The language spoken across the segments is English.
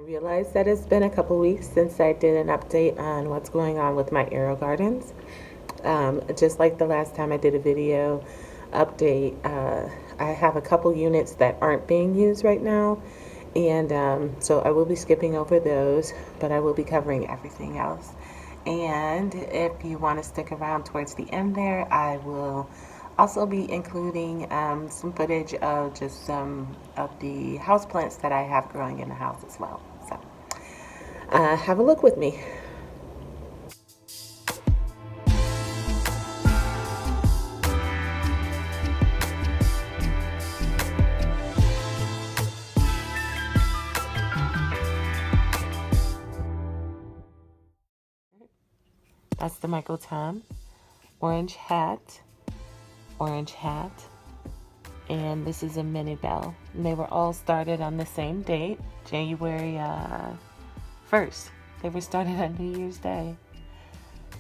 Realized that it's been a couple weeks since I did an update on what's going on with my AeroGardens. Just like the last time I did a video update, I have a couple units that aren't being used right now, and so I will be skipping over those, but I will be covering everything else. And if you want to stick around towards the end there, I will also be including some footage of just some of the houseplants that I have growing in the house as well. So have a look with me. That's the Michael Tom orange hat, and this is a mini bell. And they were all started on the same date, January 1st. They were started on New Year's Day.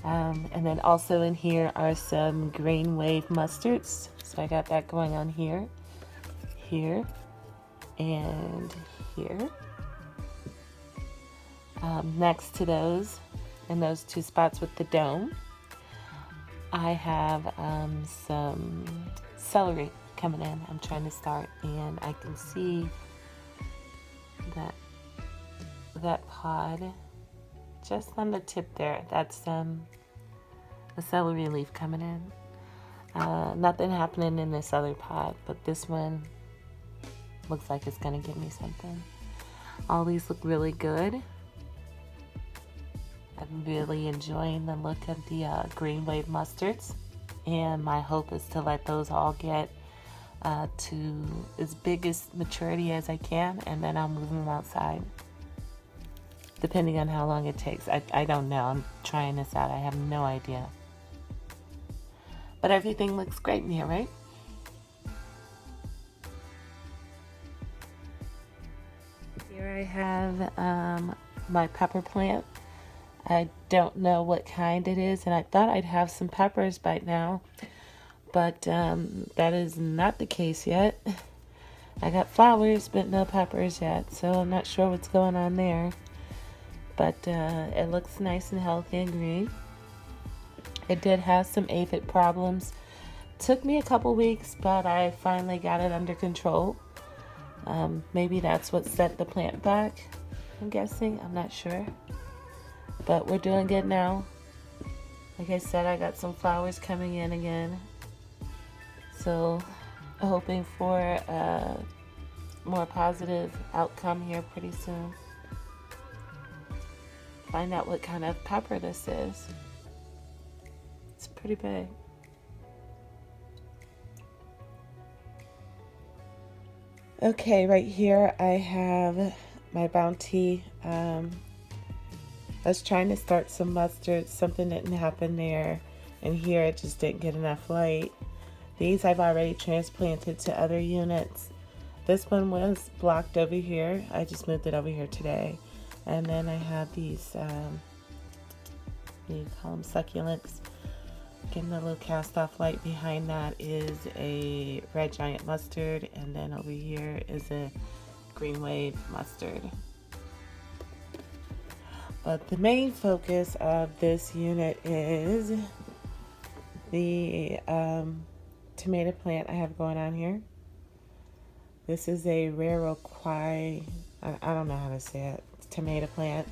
And then also in here are some green wave mustards. So I got that going on here, and here. Next to those, in those two spots with the dome, I have some celery coming in. I'm trying to start, and I can see that pod just on the tip there. That's a celery leaf coming in. Nothing happening in this other pod, but this one looks like it's gonna give me something. All these look really good. I'm really enjoying the look of the green wave mustards, and my hope is to let those all get to as big as maturity as I can, and then I'll move them outside, depending on how long it takes. I don't know. I'm trying this out. I have no idea. But everything looks great in here, right? Here I have my pepper plant. I don't know what kind it is, and I thought I'd have some peppers by now, but that is not the case yet. I got flowers, but no peppers yet, so I'm not sure what's going on there. But it looks nice and healthy and green. It did have some aphid problems. Took me a couple weeks, but I finally got it under control. Maybe that's what set the plant back, I'm guessing. I'm not sure. But we're doing good now. Like I said, I got some flowers coming in again. So hoping for a more positive outcome here pretty soon. Find out what kind of pepper this is. It's pretty big. Okay, right here I have my Bounty. I was trying to start some mustard. Something didn't happen there. And here it just didn't get enough light. These I've already transplanted to other units. This one was blocked over here. I just moved it over here today. And then I have these, you call them succulents. Getting a little cast off light. Behind that is a red giant mustard. And then over here is a green wave mustard. But the main focus of this unit is the tomato plant I have going on here. This is a Wherokowhai, I don't know how to say it, tomato plant.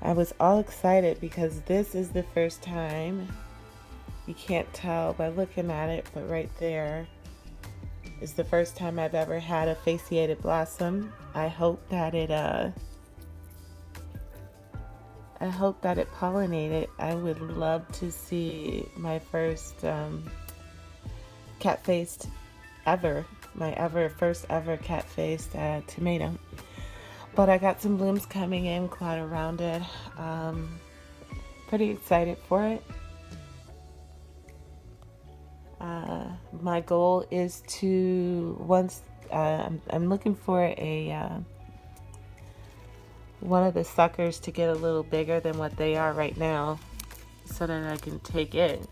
I was all excited because this is the first time, you can't tell by looking at it, but right there is the first time I've ever had a fasciated blossom. I hope that it pollinated. I would love to see my first cat-faced ever, first ever cat-faced tomato. But I got some blooms coming in quite around it. Pretty excited for it. My goal is to I'm looking for one of the suckers to get a little bigger than what they are right now, so that I can take it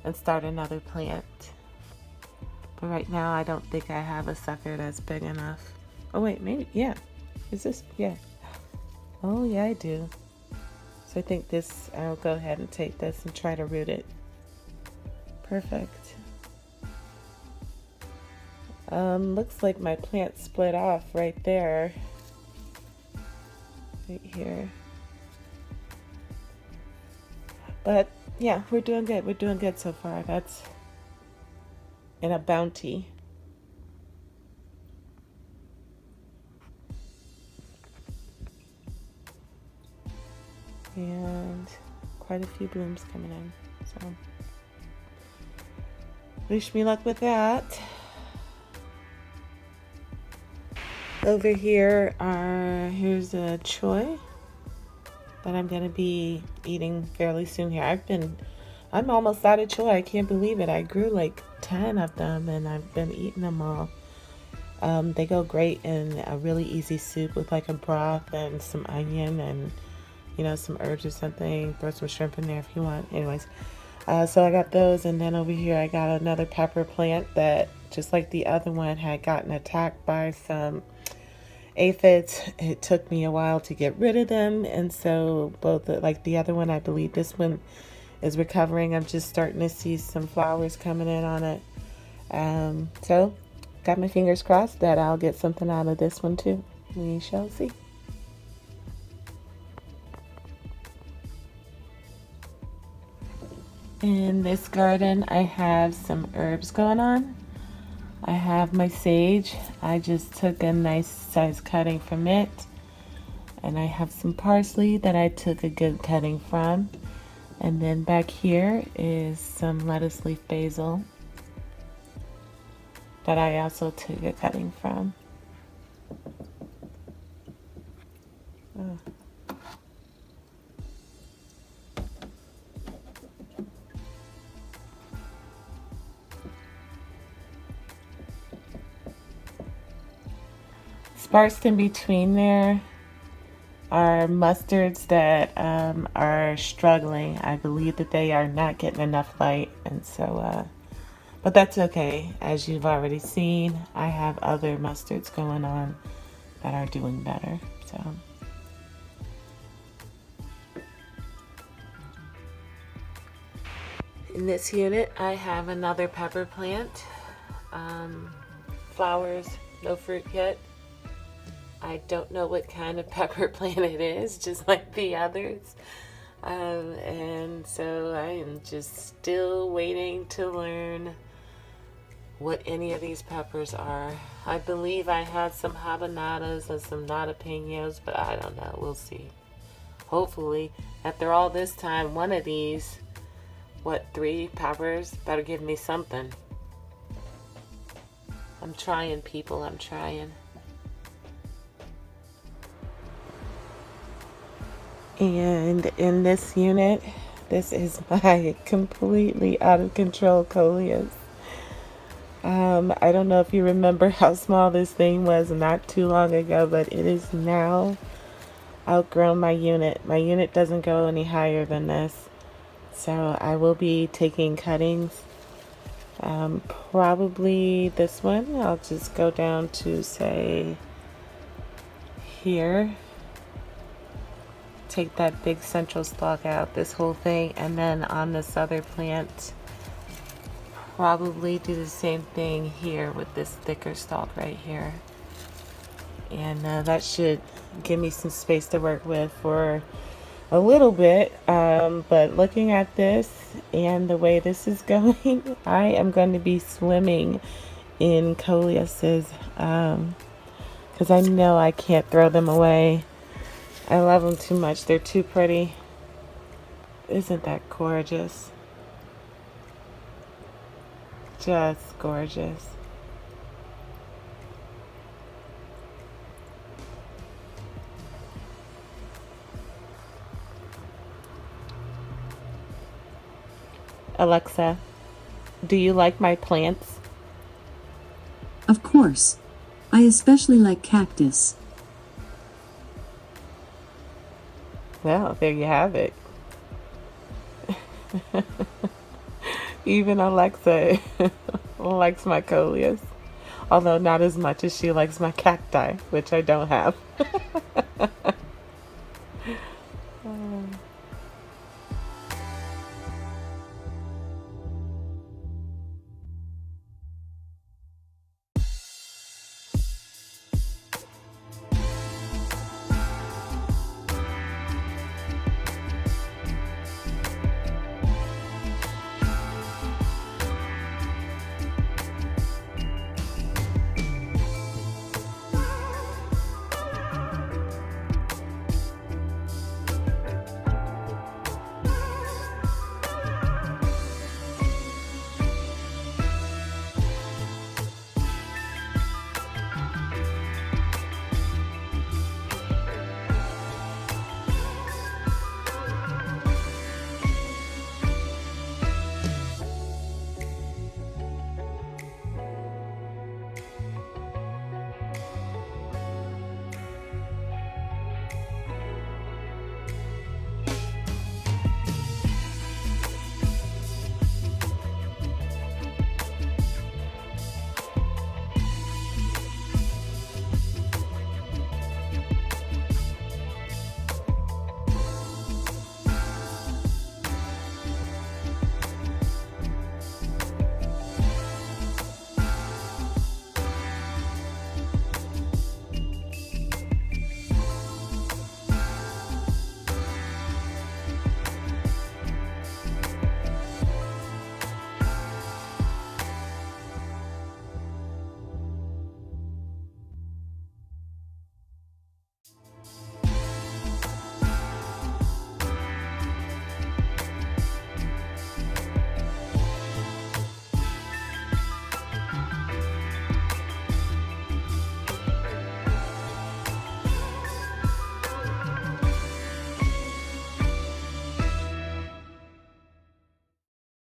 and start another plant. But right now I don't think I have a sucker that's big enough. Oh wait, maybe, yeah. Is this, yeah. Oh yeah, I do. So I think this, I'll go ahead and take this and try to root it. Perfect. Looks like my plant split off right there. Right here. But yeah, we're doing good. We're doing good so far. That's in a bounty. And quite a few blooms coming in. So wish me luck with that. Over here here's a choy that I'm gonna be eating fairly soon here. I'm almost out of choy. I can't believe it. I grew like 10 of them and I've been eating them all. They go great in a really easy soup with like a broth and some onion and, you know, some herbs or something. Throw some shrimp in there if you want. Anyways, so I got those, and then over here I got another pepper plant that, just like the other one, had gotten attacked by some aphids. It took me a while to get rid of them, and so both, like the other one, I believe this one is recovering. I'm just starting to see some flowers coming in on it. So got my fingers crossed that I'll get something out of this one too. We shall see. In this garden, I have some herbs going on. I have my sage. I just took a nice size cutting from it. And I have some parsley that I took a good cutting from. And then back here is some lettuce leaf basil that I also took a cutting from. Oh. Sparsed in between there are mustards that are struggling. I believe that they are not getting enough light, and so but that's okay. As you've already seen, I have other mustards going on that are doing better. So in this unit I have another pepper plant. Flowers, no fruit yet. I don't know what kind of pepper plant it is, just like the others. And so I am just still waiting to learn what any of these peppers are. I believe I had some habanadas and some nadapenos, but I don't know. We'll see. Hopefully, after all this time, one of these, 3 peppers, better give me something. I'm trying, people. I'm trying. And in this unit, this is my completely out of control Coleus. I don't know if you remember how small this thing was not too long ago, but it is now outgrown my unit. My unit doesn't go any higher than this. So I will be taking cuttings. Probably this one. I'll just go down to, say, here. Take that big central stalk out, this whole thing, and then on this other plant probably do the same thing here with this thicker stalk right here, and that should give me some space to work with for a little bit. But looking at this and the way this is going, I am going to be swimming in Coleuses, because I know I can't throw them away. I love them too much. They're too pretty. Isn't that gorgeous? Just gorgeous. Alexa, do you like my plants? Of course. I especially like cactus. Well, there you have it. Even Alexa likes my Coleus. Although not as much as she likes my cacti, which I don't have.